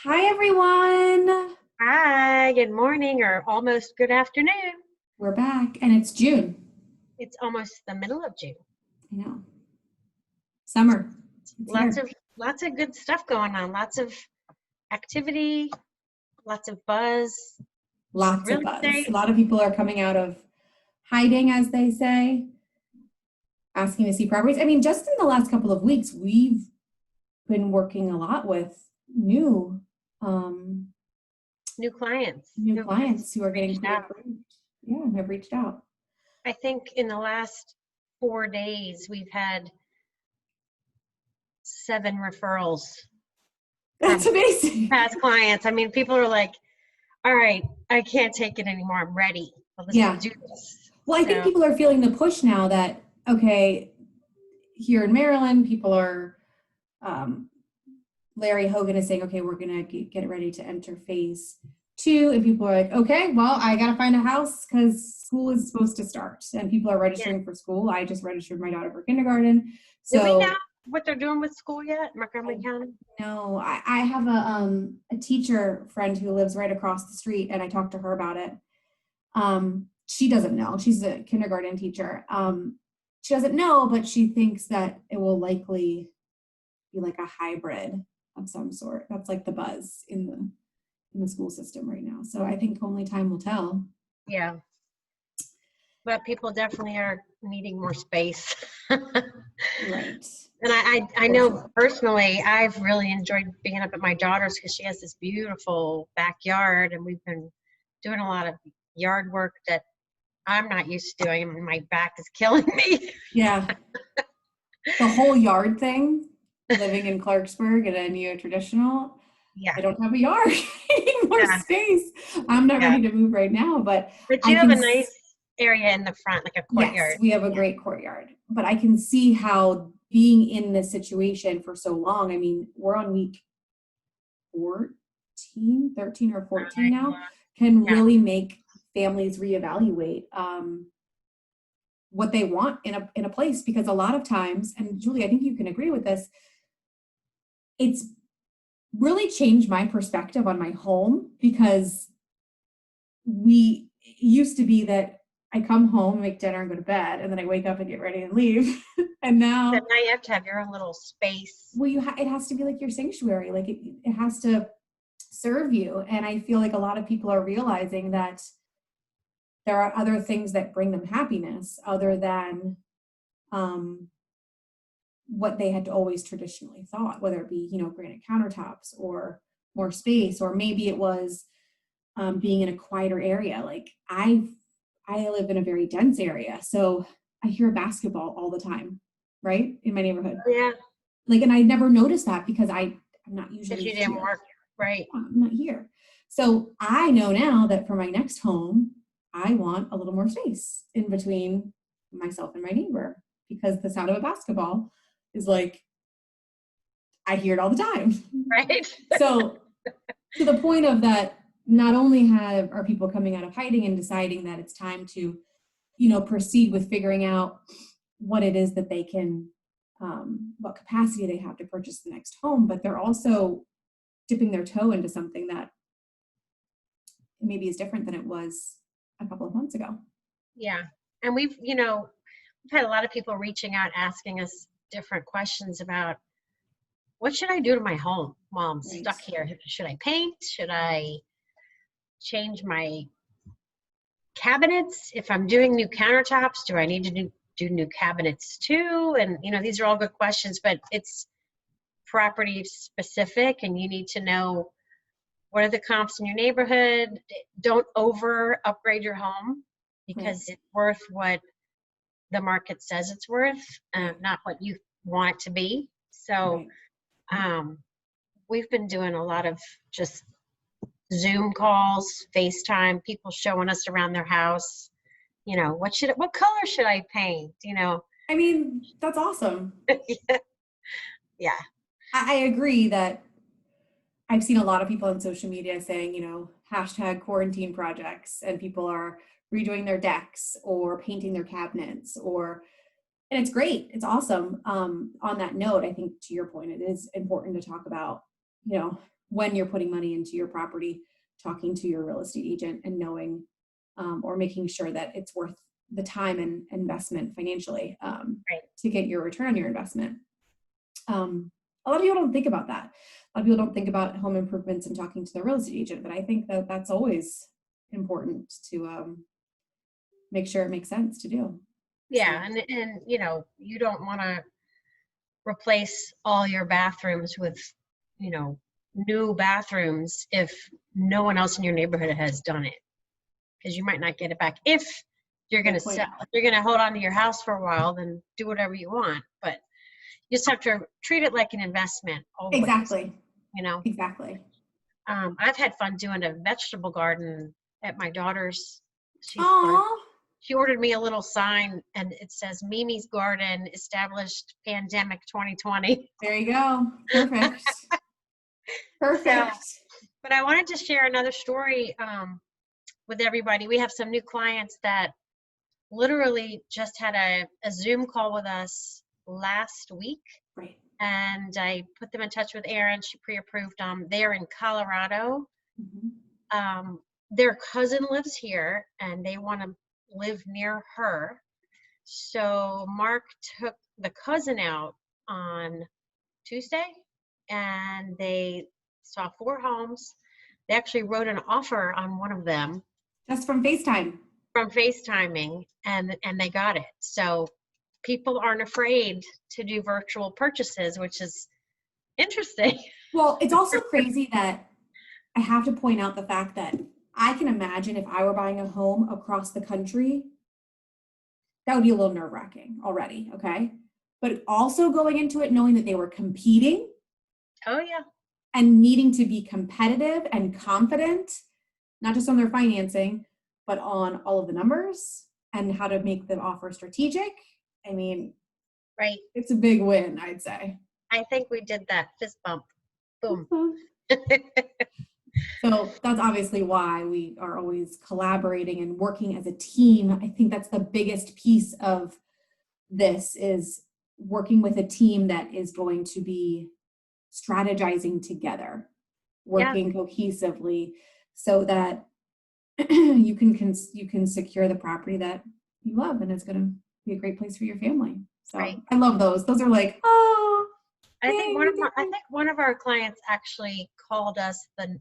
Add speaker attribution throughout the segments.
Speaker 1: Hi, everyone.
Speaker 2: Hi, good morning or almost good afternoon.
Speaker 1: We're back, and it's June.
Speaker 2: It's almost the middle of June.
Speaker 1: I know. Summer. It's
Speaker 2: Lots
Speaker 1: here.
Speaker 2: of lots of good stuff going on. Lots of activity, lots of buzz,
Speaker 1: Lots
Speaker 2: real
Speaker 1: of buzz. A
Speaker 2: estate.
Speaker 1: lot of people are coming out of hiding, as they say, asking to see properties. I mean, just in the last couple of weeks, we've been working a lot with um,
Speaker 2: New clients.
Speaker 1: new
Speaker 2: New clients
Speaker 1: clients who are getting
Speaker 2: reached out.
Speaker 1: pre-approved. Yeah, have reached out.
Speaker 2: I think in the last 4 days we've had 7 referrals
Speaker 1: That's
Speaker 2: from
Speaker 1: amazing.
Speaker 2: past clients. I mean, people are like, all right, I can't take it anymore. I'm ready. Let's
Speaker 1: Yeah.
Speaker 2: do this.
Speaker 1: Well, I think
Speaker 2: So
Speaker 1: people are feeling the push now that, okay, here in Maryland, people are um, Larry Hogan is saying, okay, we're going to get ready to enter phase two. And people are like, okay, well, I got to find a house because school is supposed to start. And people are
Speaker 2: yeah.
Speaker 1: registering for school. I just registered my daughter for kindergarten.
Speaker 2: Do we know
Speaker 1: So,
Speaker 2: what they're doing with school yet, Montgomery
Speaker 1: I
Speaker 2: County?
Speaker 1: no, I have a teacher friend who lives right across the street, and I talked to her about it. She doesn't know. She's a kindergarten teacher. She doesn't know, but she thinks that it will likely be like a hybrid of some sort. That's like the buzz in the school system right now. So I think only time will tell.
Speaker 2: Yeah, but people definitely are needing more space.
Speaker 1: Right.
Speaker 2: And I
Speaker 1: For
Speaker 2: know
Speaker 1: sure.
Speaker 2: personally, I've really enjoyed being up at my daughter's because she has this beautiful backyard, and we've been doing a lot of yard work that I'm not used to doing, and my back is killing me.
Speaker 1: Yeah. The whole yard thing, living in Clarksburg in a neo-traditional,
Speaker 2: Yeah,
Speaker 1: I don't have a yard. I need more
Speaker 2: yeah,
Speaker 1: space. I'm not
Speaker 2: yeah.
Speaker 1: ready to move right now, but
Speaker 2: But
Speaker 1: I
Speaker 2: you have
Speaker 1: can,
Speaker 2: a nice area in the front, like a
Speaker 1: yes,
Speaker 2: courtyard.
Speaker 1: we have a
Speaker 2: Yeah,
Speaker 1: great courtyard, but I can see how being in this situation for so long, I mean, we're on week 14, 13 or 14 now, can
Speaker 2: yeah,
Speaker 1: really make families reevaluate what they want in a place, because a lot of times, and Julie, I think you can agree with this, it's really changed my perspective on my home, because we it used to be that I come home, make dinner, and go to bed, and then I wake up and get ready and leave. And
Speaker 2: so
Speaker 1: now,
Speaker 2: now you have to have your own little space.
Speaker 1: well, it has to be like your sanctuary, like it has to serve you. And I feel like a lot of people are realizing that there are other things that bring them happiness other than um, what they had always traditionally thought, whether it be, granite countertops or more space, or maybe it was being in a quieter area. Like I live in a very dense area, so I hear basketball all the time, right, in my neighborhood.
Speaker 2: Yeah,
Speaker 1: Like, and I never noticed that because I'm not
Speaker 2: if
Speaker 1: usually
Speaker 2: you didn't
Speaker 1: here.
Speaker 2: work right.
Speaker 1: I'm not here. So I know now that for my next home, I want a little more space in between myself and my neighbor, because the sound of a basketball is like, I hear it all the time.
Speaker 2: Right?
Speaker 1: So to the point of that, not only are people coming out of hiding and deciding that it's time to, proceed with figuring out what it is that they can, what capacity they have to purchase the next home, but they're also dipping their toe into something that maybe is different than it was a couple of months ago.
Speaker 2: Yeah. And we've had a lot of people reaching out asking us different questions about what should I do to my home while I'm
Speaker 1: Right.
Speaker 2: stuck here? Should I paint? Should I change my cabinets? If I'm doing new countertops, do I need to do new cabinets too? And these are all good questions, but it's property specific, and you need to know what are the comps in your neighborhood. Don't over upgrade your home
Speaker 1: Right.
Speaker 2: because it's worth what the market says it's worth,
Speaker 1: Right.
Speaker 2: not what you want it to be. So
Speaker 1: Right.
Speaker 2: um, we've been doing a lot of just Zoom calls, FaceTime, people showing us around their house. What color should I paint?
Speaker 1: I mean, that's awesome.
Speaker 2: Yeah,
Speaker 1: I agree that I've seen a lot of people on social media saying, hashtag quarantine projects, and people are redoing their decks or painting their cabinets, and it's great. It's awesome. On that note, I think to your point, it is important to talk about, when you're putting money into your property, talking to your real estate agent and knowing, or making sure that it's worth the time and investment financially,
Speaker 2: Right.
Speaker 1: to get your return on your investment. A lot of people don't think about that. A lot of people don't think about home improvements and talking to their real estate agent, but I think that that's always important to make sure it makes sense to do.
Speaker 2: Yeah, and you know, you don't want to replace all your bathrooms with, you know, new bathrooms if no one else in your neighborhood has done it, because you might not get it back. If you're going to
Speaker 1: Good point.
Speaker 2: sell, if you're going to hold on to your house for a while, then do whatever you want. But you just have to treat it like an investment always.
Speaker 1: Exactly.
Speaker 2: You know,
Speaker 1: Exactly.
Speaker 2: I've had fun doing a vegetable garden at my daughter's.
Speaker 1: Aww.
Speaker 2: She ordered me a little sign and it says Mimi's Garden, established pandemic 2020.
Speaker 1: There you go. Perfect. Perfect.
Speaker 2: But I wanted to share another story with everybody. We have some new clients that literally just had a Zoom call with us last week.
Speaker 1: Right.
Speaker 2: And I put them in touch with Erin. She pre-approved them. They're in Colorado.
Speaker 1: Mm-hmm.
Speaker 2: Their cousin lives here and they want to live near her. So Mark took the cousin out on Tuesday and they saw 4 homes. They actually wrote an offer on one of them.
Speaker 1: Just from FaceTime.
Speaker 2: From FaceTiming, and they got it. So people aren't afraid to do virtual purchases, which is interesting.
Speaker 1: Well, it's also crazy that I have to point out the fact that I can imagine if I were buying a home across the country, that would be a little nerve-wracking already, okay? But also going into it knowing that they were competing.
Speaker 2: Oh, yeah.
Speaker 1: And needing to be competitive and confident, not just on their financing, but on all of the numbers and how to make the offer strategic. I mean,
Speaker 2: right.
Speaker 1: It's a big win, I'd say.
Speaker 2: I think we did that fist bump. Boom.
Speaker 1: So that's obviously why we are always collaborating and working as a team. I think that's the biggest piece of this, is working with a team that is going to be strategizing together, working cohesively, so that you can secure the property that you love, and it's going to be a great place for your family. So right. I love those. Those are like, oh.
Speaker 2: I think one of our clients actually called us the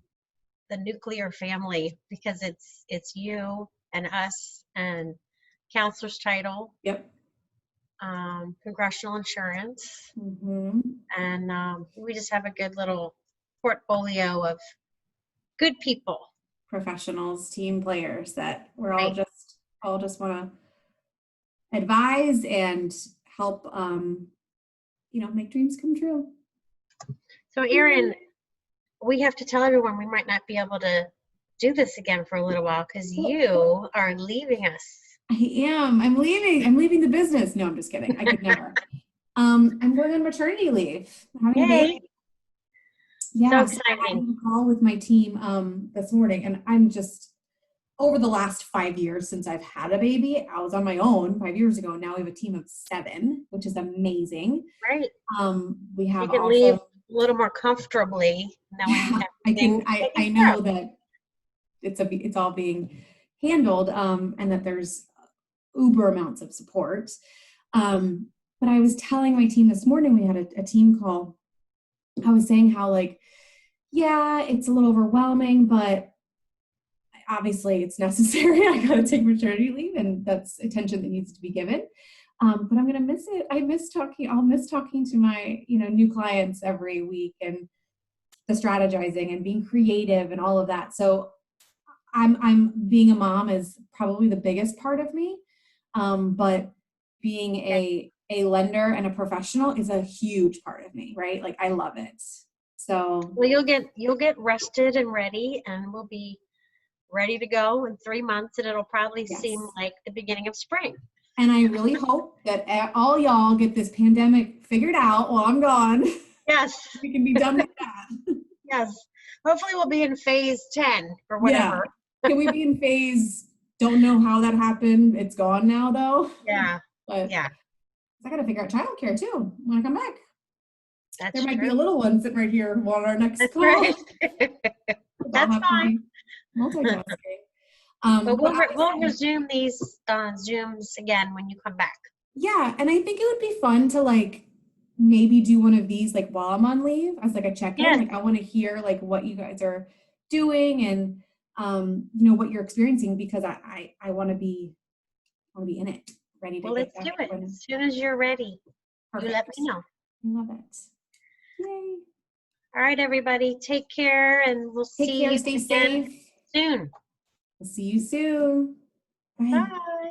Speaker 2: nuclear family, because it's you and us and counselor's title.
Speaker 1: Yep.
Speaker 2: Congressional insurance.
Speaker 1: Mm-hmm.
Speaker 2: And we just have a good little portfolio of good people,
Speaker 1: professionals, team players that we're all just want to advise and help, make dreams come true.
Speaker 2: So Erin, we have to tell everyone we might not be able to do this again for a little while because you are leaving us.
Speaker 1: I am. I'm leaving the business. No, I'm just kidding. I could never. I'm going on maternity leave. Having a baby. Yeah,
Speaker 2: so exciting.
Speaker 1: I had a call with my team this morning, and I'm just, over the last 5 years since I've had a baby, I was on my own 5 years ago. Now we have a team of 7, which is amazing.
Speaker 2: Right.
Speaker 1: We have
Speaker 2: you can leave a little more comfortably.
Speaker 1: I know that it's all being handled, and that there's uber amounts of support. But I was telling my team this morning, we had a team call. I was saying how it's a little overwhelming, but obviously it's necessary. I got to take maternity leave, and that's attention that needs to be given. But I'm going to miss it. I'll miss talking to my, new clients every week, and the strategizing and being creative and all of that. So I'm being a mom is probably the biggest part of me. But being a lender and a professional is a huge part of me, right? I love it. So
Speaker 2: well, you'll get rested and ready, and we'll be ready to go in 3 months, and it'll probably seem like the beginning of spring.
Speaker 1: And I really hope that all y'all get this pandemic figured out while I'm gone.
Speaker 2: Yes.
Speaker 1: We can be done with that.
Speaker 2: Yes. Hopefully we'll be in phase 10 or whatever.
Speaker 1: Yeah. Can we be in phase, don't know how that happened. It's gone now though.
Speaker 2: Yeah.
Speaker 1: But
Speaker 2: yeah.
Speaker 1: I got to figure out childcare too when I come back.
Speaker 2: That's
Speaker 1: There might be a
Speaker 2: true.
Speaker 1: little one sitting right here on our next
Speaker 2: That's
Speaker 1: call.
Speaker 2: right.
Speaker 1: We'll
Speaker 2: That's
Speaker 1: have to
Speaker 2: fine.
Speaker 1: be multitasking.
Speaker 2: But
Speaker 1: But
Speaker 2: we'll resume these Zooms again when you come back.
Speaker 1: yeah, and I think it would be fun to like maybe do one of these like while I'm on leave as like a check-in.
Speaker 2: Yes.
Speaker 1: Like I want to hear like what you guys are doing and you know what you're experiencing because I want to be in it, ready to
Speaker 2: Well,
Speaker 1: get
Speaker 2: let's
Speaker 1: back
Speaker 2: do it.
Speaker 1: when
Speaker 2: As soon as you're ready, you let
Speaker 1: perfect.
Speaker 2: me know.
Speaker 1: I love it. Yay.
Speaker 2: All right, everybody. Take care, and we'll
Speaker 1: Take
Speaker 2: see
Speaker 1: care,
Speaker 2: you
Speaker 1: stay
Speaker 2: again
Speaker 1: safe.
Speaker 2: soon.
Speaker 1: We'll see you soon. Bye.
Speaker 2: Bye.